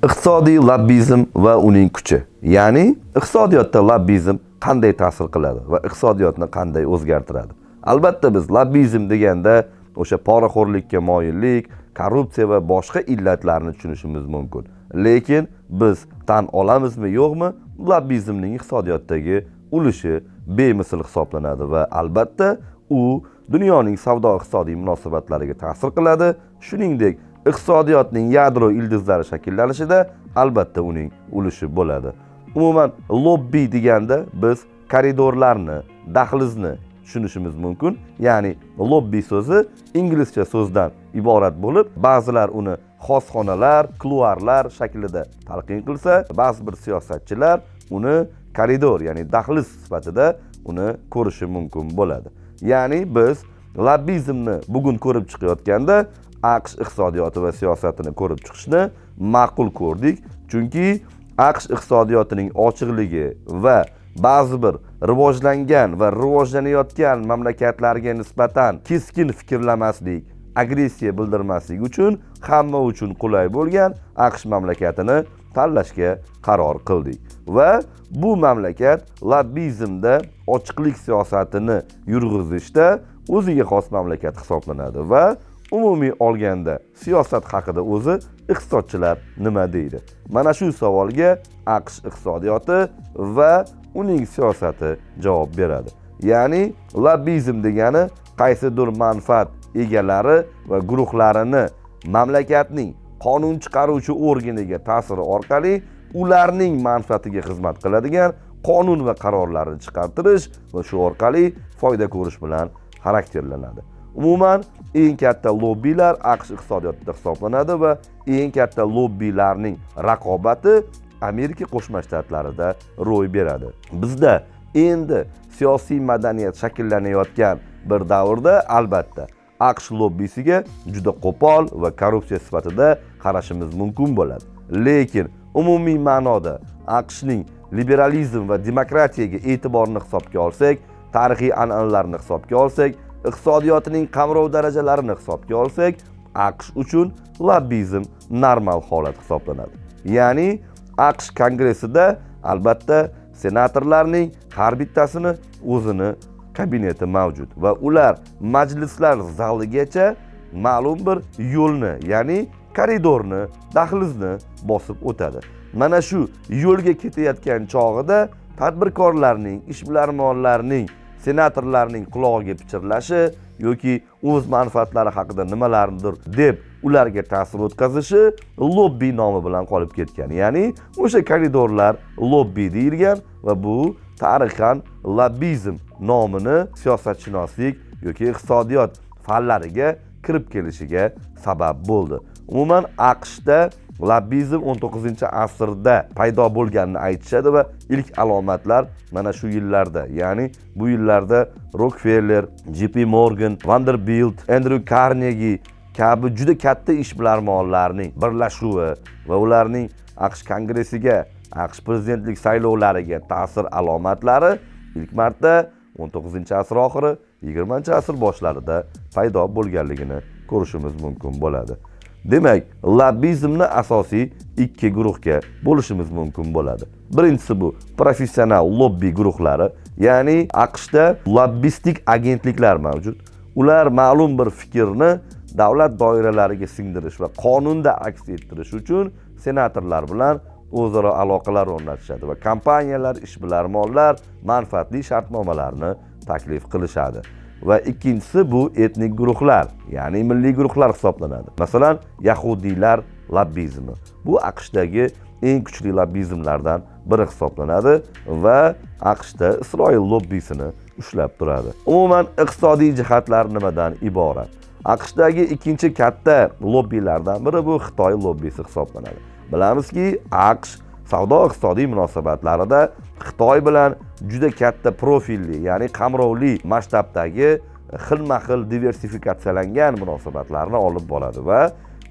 Iqtisodiy lobbizm va uning kuchi. Ya'ni iqtisodiyotda lobbizm qanday ta'sir qiladi va iqtisodiyotni qanday o'zgartiradi? Albatta biz lobbizm deganda o'sha poraxo'rlikka moyillik, korrupsiya va boshqa illatlarni tushunishimiz mumkin. Lekin biz tan olamizmi, yo'qmi, lobbizmning iqtisodiyotdagi ulushi bemisl hisoblanadi va albatta u dunyoning savdo-iqtisodiy munosabatlariga ta'sir qiladi. Shuningdek, iqtisodiyotning yadro ildizlari shakllanishida albatta uning ulushi bo'ladi. Umuman lobbi deganda biz koridorlarni, dahlizni tushunishimiz mumkin. Ya'ni lobbi so'zi inglizcha so'zdan iborat bo'lib, ba'zilar uni xosxonalar, kluarlar shaklida talqin qilsa, ba'zi bir siyosatchilar uni koridor, ya'ni dahliz sifatida uni ko'rishi mumkin bo'ladi. Ya'ni biz lobbizmni bugun ko'rib chiqayotganda AQSh iqtisodiyoti va siyosatini ko'rib chiqishni ma'qul ko'rdik. Chunki AQSh iqtisodiyotining ochiqligi va ba'zi bir rivojlangan va rivojlanayotgan mamlakatlarga nisbatan keskin fikrlamaslik, agressiya bildirmaslik uchun hamma uchun qulay bo'lgan AQSh mamlakatini tanlashga qaror qildik. Va bu mamlakat lobbizmda ochiqlik siyosatini yurg'izishda o'ziga xos mamlakat hisoblanadi va umumiy olganda siyosat haqida o'zi iqtisodchilar nima deydi? Mana shu savolga AQSh iqtisodiyoti va uning siyosati javob beradi. Ya'ni lobbizm degani qaysidir manfaat egalari va guruhlarini mamlakatning qonun chiqaruvchi organiga ta'siri orqali ularning manfaatiga xizmat qiladigan qonun va qarorlarni chiqartirish va shu orqali foyda ko'rish bilan xarakterlanadi. Umuman eng katta lobbilar AQSh iqtisodiyotida hisoblanadi va eng katta lobbilarning raqobati Amerika Qo'shma Shtatlarida ro'y beradi. Bizda endi siyosiy madaniyat shakllanayotgan bir davrda albatta AQSh lobbisiga juda qo'pol va korrupsiya sifatida qarashimiz mumkin bo'ladi. Lekin umumiy ma'noda AQShning liberalizm va demokratiyaga e'tiborini hisobga olsak, tarixiy an'analarni hisobga olsak, iqtisodiyotining qamrov darajalarini hisobga olsak, AQSh uchun lobbizm normal holat hisoblanadi. Ya'ni AQSh kongressida albatta senatorlarning har bittasini o'zini kabineti mavjud va ular majlislar zaligacha ma'lum bir yo'lni, ya'ni koridorni, dahlizni bosib o'tadi. Mana shu yo'lga ketayotgan chog'ida tadbirkorlarning, ishbilarmonlarning, senatorlarning qulog'iga pichirlashi yoki o'z manfaatlari haqida nimalarnidir deb ularga ta'sir o'tkazishi lobbi nomi bilan qolib ketgan. Ya'ni o'sha koridorlar lobbi deyilgan va bu tarixan lobbizm nomini siyosatshunoslik yoki iqtisodiyot fanlariga kirib kelishiga sabab bo'ldi. Umuman AQShda lobbizm 19-asrda paydo bo'lganini aytishadi va ilk alomatlar mana shu yillarda, ya'ni bu yillarda Rockefeller, JP Morgan, Vanderbilt, Andrew Carnegie kabi juda katta ishbilarmonlarning birlashuvi va ularning AQSh kongressiga, AQSh prezidentlik saylovlariga ta'sir alomatlari ilk marta 19-asr oxiri, 20-asr boshlarida paydo bo'lganligini ko'rishimiz mumkin bo'ladi. Demak, lobbizmni asosiy ikki guruhga bo'lishimiz mumkin bo'ladi. Birinchisi bu professional lobbi guruhlari, ya'ni AQShda lobbistik agentliklar mavjud. Ular ma'lum bir fikrni davlat doiralariga singdirish va qonunda aks ettirish uchun senatorlar bilan o'zaro aloqalar o'rnatishadi va kompaniyalar, ishbilarmonlar manfaatli shartnomalarni taklif qilishadi. Va ikkinchisi bu etnik guruhlar, ya'ni milliy guruhlar hisoblanadi. Masalan, yahudiylar lobbizmi. Bu AQShdagi eng kuchli lobbizmlardan biri hisoblanadi va AQShda Isroil lobbisini ushlab turadi. Umuman iqtisodiy jihatlar nimadan iborat? AQShdagi ikkinchi katta lobbilardan biri bu Xitoy lobbisi hisoblanadi. Bilamizki, AQSh savdo-iqtisodiy munosabatlarida Xitoy bilan juda katta profilli, ya'ni qamrovli masshtabdagi xilma-xil diversifikatsiyalangan munosabatlarni olib boradi va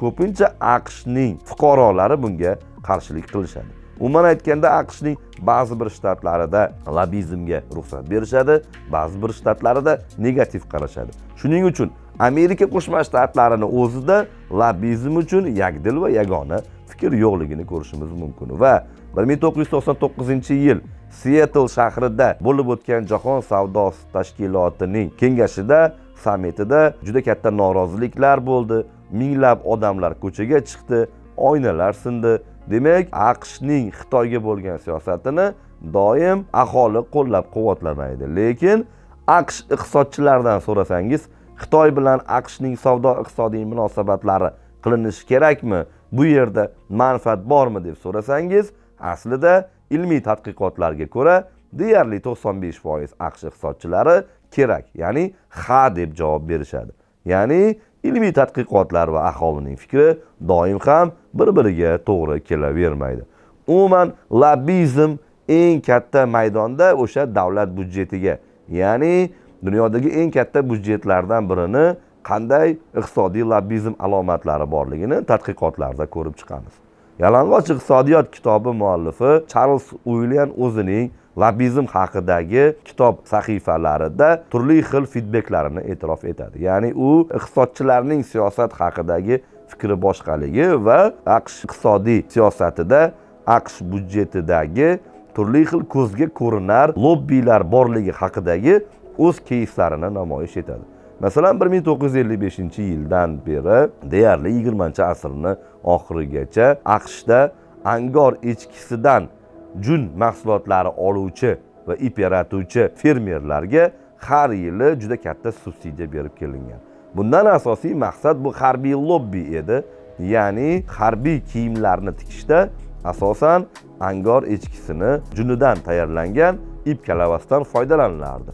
ko'pincha AQShning fuqarolari bunga qarshilik qilishadi. Umuman aytganda AQShning ba'zi bir shtatlarida lobbizmga ruxsat berishadi, ba'zi bir shtatlarida negativ qarashadi. Shuning uchun Amerika Qo'shma Shtatlarini o'zida lobbizm uchun yakdil va yagona fikr yo'qligini ko'rishimiz mumkin. Va 1999-yil Seattle shahrida bo'lib o'tgan Jahon savdo tashkilotining kengashida, sammitida juda katta noroziliklar bo'ldi. Minglab odamlar ko'chaga chiqdi, oynalar sindi. Demak, AQShning Xitoyga bo'lgan siyosatini doim aholi qo'llab-quvvatlamaydi. Lekin AQSh iqtisodchilaridan so'rasangiz, Xitoy bilan AQShning savdo-iqtisodiy munosabatlari qilinishi kerakmi? Bu yerda manfaat bormi deb so'rasangiz, aslida ilmiy tadqiqotlarga ko'ra deyarli 95% AQSh iqtisodchilari kerak, ya'ni ha deb javob berishadi. Ya'ni ilmiy tadqiqotlar va aholining fikri doim ham bir-biriga to'g'ri kelavermaydi. Umuman lobbizm eng katta maydonda o'sha davlat budjetiga, ya'ni dunyodagi eng katta budjetlardan birini qanday iqtisodiy lobbizm alomatlari borligini tadqiqotlarda ko'rib chiqamiz. Yalang'och iqtisodiyot kitobi muallifi Charles Uillian o'zining lobbizm haqidagi kitob sahifalarida turli xil feedbacklarini e'tirof etadi. Ya'ni u iqtisodchilarning siyosat haqidagi fikri boshqaligi va AQSh iqtisodiy siyosatida AQSh budjetidagi turli xil ko'zga ko'rinar lobbiylar borligi haqidagi o'z keyslarini namoyish etadi. Masalan, 1955-yildan beri deyarli 20-asrning oxirigacha AQShda angor echkisidan jun mahsulotlari oluvchi va ip yaratuvchi fermerlarga har yili juda katta subsidiya berib kelingan. Bundan asosiy maqsad bu harbiy lobbi edi. Ya'ni harbiy kiyimlarni tikishda asosan angor echkisini junidan tayyorlangan ip kalavasidan foydalanilardi.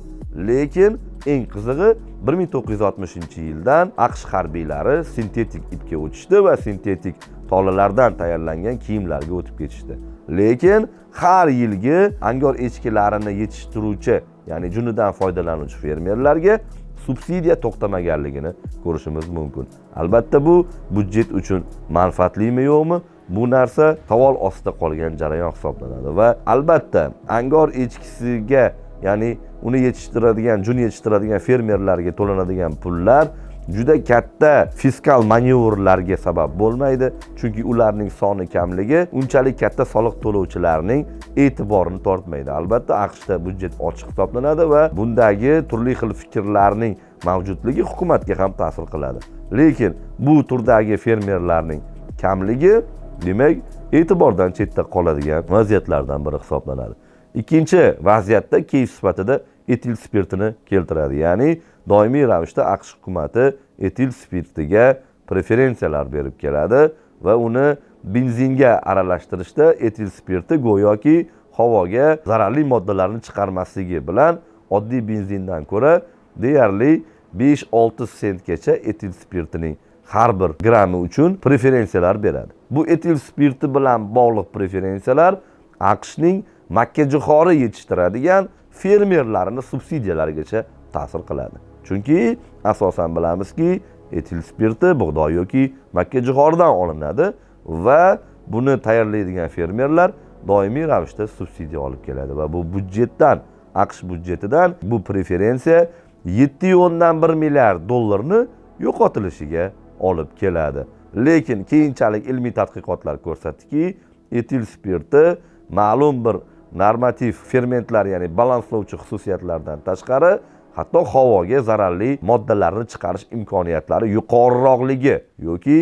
Lekin eng qizig'i 1960-yildan AQSh harbiylari sintetik ipga o'tishdi va sintetik tolalardan tayyorlangan kiyimlarga o'tib ketishdi. Lekin har yilgi angor echkilarini yetishtiruvchi, ya'ni junidan foydalanuvchi fermerlarga subsidiya to'xtamaganligini ko'rishimiz mumkin. Albatta bu budjet uchun manfaatlimi yo'qmi? Bu narsa savol ostida qolgan jarayon hisoblanadi va albatta angor echkisiga, ya'ni uni yetishtiradigan, jun yetishtiradigan fermerlarga to'lanadigan pullar juda katta fiskal manevrlarga sabab bo'lmaydi, chunki ularning soni kamligi unchalik katta soliq to'lovchilarning e'tiborini tortmaydi. Albatta AQShda budjet ochiq hisoblanadi va bundagi turli xil fikrlarning mavjudligi hukumatga ham ta'sir qiladi. Lekin bu turdagi fermerlarning kamligi demak e'tibordan chetda qoladigan vaziyatlardan biri hisoblanadi. Ikkinchi vaziyatda keyf sifatida etil spirtini keltiradi. Ya'ni doimiy ravishda AQSh hukumati etil spirtiga preferensiyalar berib keladi va uni benzinga aralashtirishda etil spirti go'yoki havoga zararli moddalarni chiqarmasligi bilan oddiy benzindan ko'ra deyarli 5-6 sentgacha etil spirtining har bir grammi uchun preferensiyalar beradi. Bu etil spirti bilan bog'liq preferensiyalar AQShning makkajo'xori yetishtiradigan fermerlarini subsidiyalargacha ta'sir qiladi. Chunki asosan bilamizki, etil spirti bug'doy yoki makkajo'xoridan olinadi va buni tayyorlaydigan fermerlar doimiy ravishda subsidiya olib keladi va bu budjetdan, AQSh budjetidan bu preferensiya 7,1 milliard dollarni yo'qotilishiga olib keladi. Lekin keyinchalik ilmiy tadqiqotlar ko'rsatdiki, etil spirti ma'lum bir normativ fermentlar, ya'ni balanslovchi xususiyatlardan tashqari hatto havoga zararli moddalarni chiqarish imkoniyatlari yuqoriroqligi yoki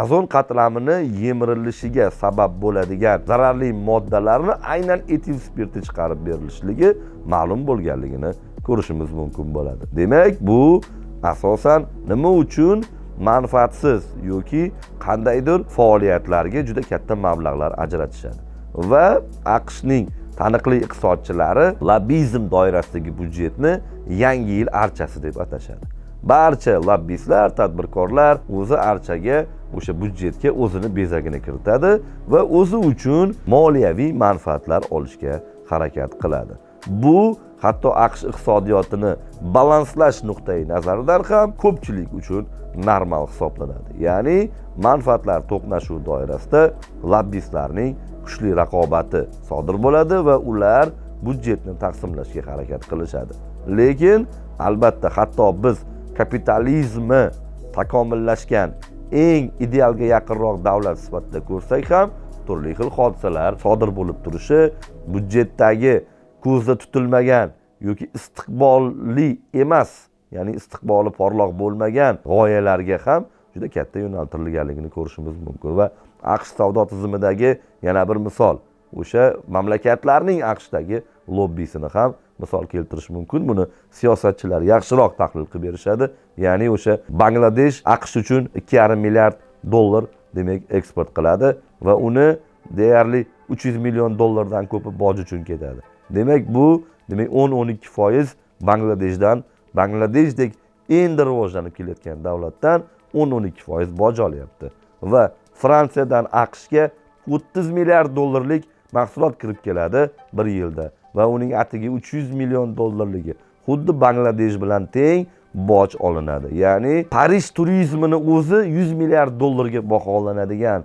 ozon qatlamini yemirilishiga sabab bo'ladigan zararli moddalarni aynan etil spirti chiqarib berilishligi ma'lum bo'lganligini ko'rishimiz mumkin bo'ladi. Demak, bu asosan nima uchun manfaatsiz yoki qandaydir faoliyatlarga juda katta mablag'lar ajratishadi. Va AQShning taniqli iqtisodchilari lobbizm doirasidagi budjetni yangi yil archasi deb atashadi. Barcha lobbistlar, tadbirkorlar o'zi archaga, o'sha budjetga o'zini bezagini kiritadi va o'zi uchun moliyaviy manfaatlar olishga harakat qiladi. Bu hatto AQSh iqtisodiyotini balanslash nuqtai nazaridan ham ko'pchilik uchun normal hisoblanadi. Ya'ni manfaatlar to'qnashuv doirasida lobbistlarning kuchli raqobati sodir bo'ladi va ular budjetni taqsimlashga harakat qilishadi. Lekin albatta hatto biz kapitalizmi takomillashgan eng idealga yaqinroq davlat sifatida ko'rsak ham turli xil hodisalar sodir bo'lib turishi, budjetdagi ko'zda tutilmagan yoki istiqbolli emas, ya'ni istiqboli porloq bo'lmagan g'oyalarga ham juda katta yo'naltirilganligini ko'rishimiz mumkin. Va AQSh savdo tizimidagi yana bir misol, o'sha mamlakatlarning AQShdagi lobbisini ham misol keltirish mumkin. Buni siyosatchilar yaxshiroq tahlil qilib berishadi. Ya'ni o'sha Bangladesh AQSh uchun 2,5 milliard dollar demak eksport qiladi va uni deyarli 300 million dollardan ko'pi boj uchun ketadi. Demak bu 10-12% Bangladeshdek endi rivojlanib kelayotgan davlatdan 10-12% boj olyapti. Va Fransiyadan AQShga 30 milliard dollarlik mahsulot kirib keladi bir yilda va uning atiga 300 million dollarligi xuddi Bangladesh bilan teng boj olinadi. Ya'ni Parij turizmini o'zi 100 milliard dollarga baholanadigan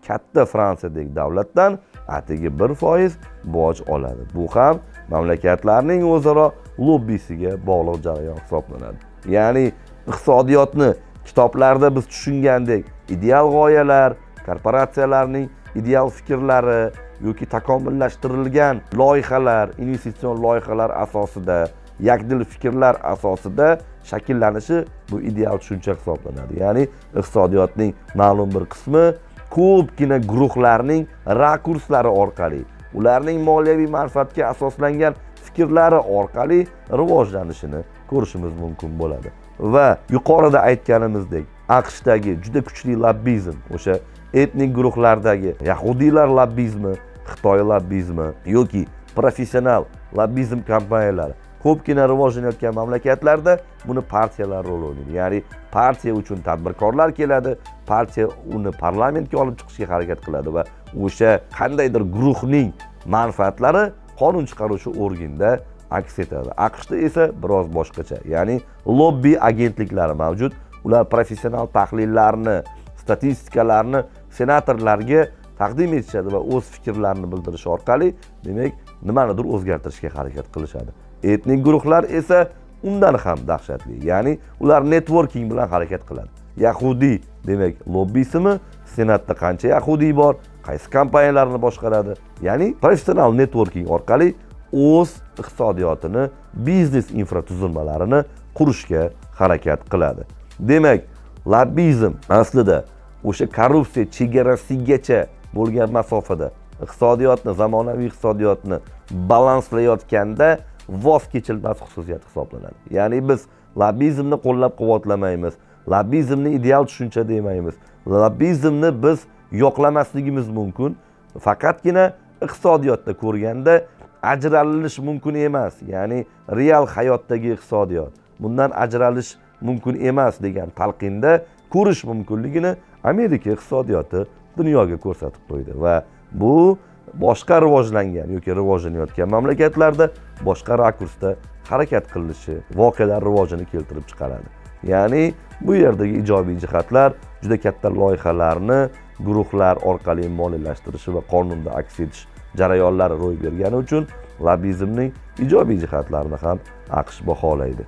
katta Fransiyadagi davlatdan atigi 1% boj oladi. Bu ham mamlakatlarning o'zaro lobbisiga bog'liq jarayon hisoblanadi. Ya'ni iqtisodiyotni kitoblarda biz tushungandek ideal g'oyalar, korporatsiyalarning ideal fikrlari yoki takomillashtirilgan loyihalar, investitsion loyihalar asosida, yakdil fikrlar asosida shakllanishi bu ideal tushuncha hisoblanadi. Ya'ni iqtisodiyotning ma'lum bir qismi ko'pgina guruhlarning rakurslari orqali, ularning moliyaviy manfaatga asoslangan fikrlari orqali rivojlanishini ko'rishimiz mumkin bo'ladi. Va yuqorida aytganimizdek, AQShdagi juda kuchli lobbizm, o'sha etnik guruhlardagi yahudiylar lobbizmi, Xitoy lobbizmi yoki professional lobbizm kompaniyalari ko'pgina rivojlanayotgan mamlakatlarda buni partiyalar rol o'ynaydi. Ya'ni partiya uchun tadbirkorlar keladi, partiya uni parlamentga olib chiqishga harakat qiladi va o'sha qandaydir guruhning manfaatlari qonun chiqaruvchi organda aks etadi. AQShda esa biroz boshqacha. Ya'ni lobbi agentliklari mavjud. Ular professional tahlillarni, statistikalarni senatorlarga taqdim etishadi va o'z fikrlarini bildirish orqali demak nimanidir o'zgartirishga harakat qilishadi. Etnik guruhlar esa undan ham dahshatli. Ya'ni ular networking bilan harakat qiladi. Yahudi demak lobbisimi, senatda qancha yahudi bor, qaysi kompaniyalarni boshqaradi? Ya'ni professional networking orqali o'z iqtisodiyotini, biznes infratuzilmalarini qurishga harakat qiladi. Demak, lobbizm aslida o'sha korrupsiya chegarasigacha bo'lgan masofada iqtisodiyotni, zamonaviy iqtisodiyotni balanslayotganda voz kechilmas xususiyat hisoblanadi. Ya'ni biz lobbizmni qo'llab-quvvatlamaymiz, lobbizmni ideal tushuncha demaymiz. Lobbizmni biz yoqlamasligimiz mumkin. Faqatgina iqtisodiyotda ko'rganda ajralish mumkin emas. Ya'ni real hayotdagi iqtisodiyot bundan ajralish mumkin emas degan talqinda ko'rish mumkinligini Amerika iqtisodiyoti dunyoga ko'rsatib qo'ydi va bu boshqa rivojlangan yoki rivojlanayotgan mamlakatlarda boshqa rakursda harakat qilinishi voqealar rivojini keltirib chiqaradi. Ya'ni bu yerdagi ijobiy jihatlar juda katta loyihalarni guruhlar orqali moliyalashtirishi va qonunda aks etish jarayonlari ro'y bergani uchun lobbizmning ijobiy jihatlarini ham AQSh baholaydi.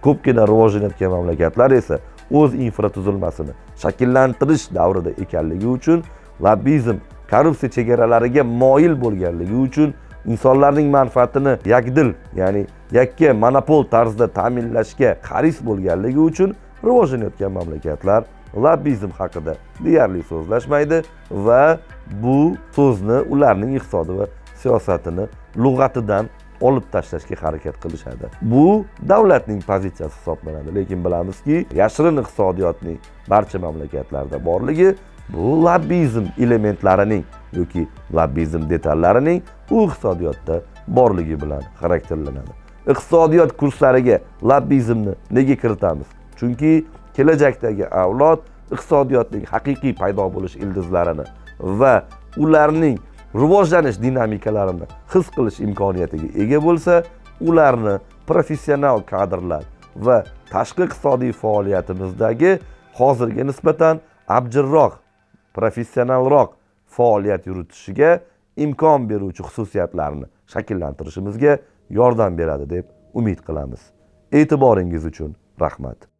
Ko'pgina rivojlanayotgan mamlakatlar esa o'z infratuzilmasini shakllantirish davrida ekanligi uchun lobbizm korrupsiya chegaralariga moyil bo'lganligi uchun insonlarning manfaatini yakdil, ya'ni yakka monopol tarzda ta'minlashga haris bo'lganligi uchun rivojlanayotgan mamlakatlar lobbizm haqida deyarli so'zlashmaydi va bu so'zni ularning iqtisodi va siyosatini lug'atidan olib tashlashga harakat qilishadi. Bu davlatning pozitsiyasi hisoblanadi, lekin bilamizki, yashirin iqtisodiyotning barcha mamlakatlarda borligi bu lobbizm elementlarining yoki lobbizm detallarining u iqtisodiyotda borligi bilan xarakterlanadi. Iqtisodiyot kurslariga lobbizmni nega kiritamiz? Chunki kelajakdagi avlod iqtisodiyotning haqiqiy paydo bo'lish ildizlarini va ularning rivojlanish dinamikalarini his qilish imkoniyatiga ega bo'lsa, ularni professional kadrlar va tashqi iqtisodiy faoliyatimizdagi hozirga nisbatan abjirroq, professionalroq faoliyat yuritishiga imkon beruvchi xususiyatlarni shakllantirishimizga yordam beradi deb umid qilamiz. E'tiboringiz uchun rahmat.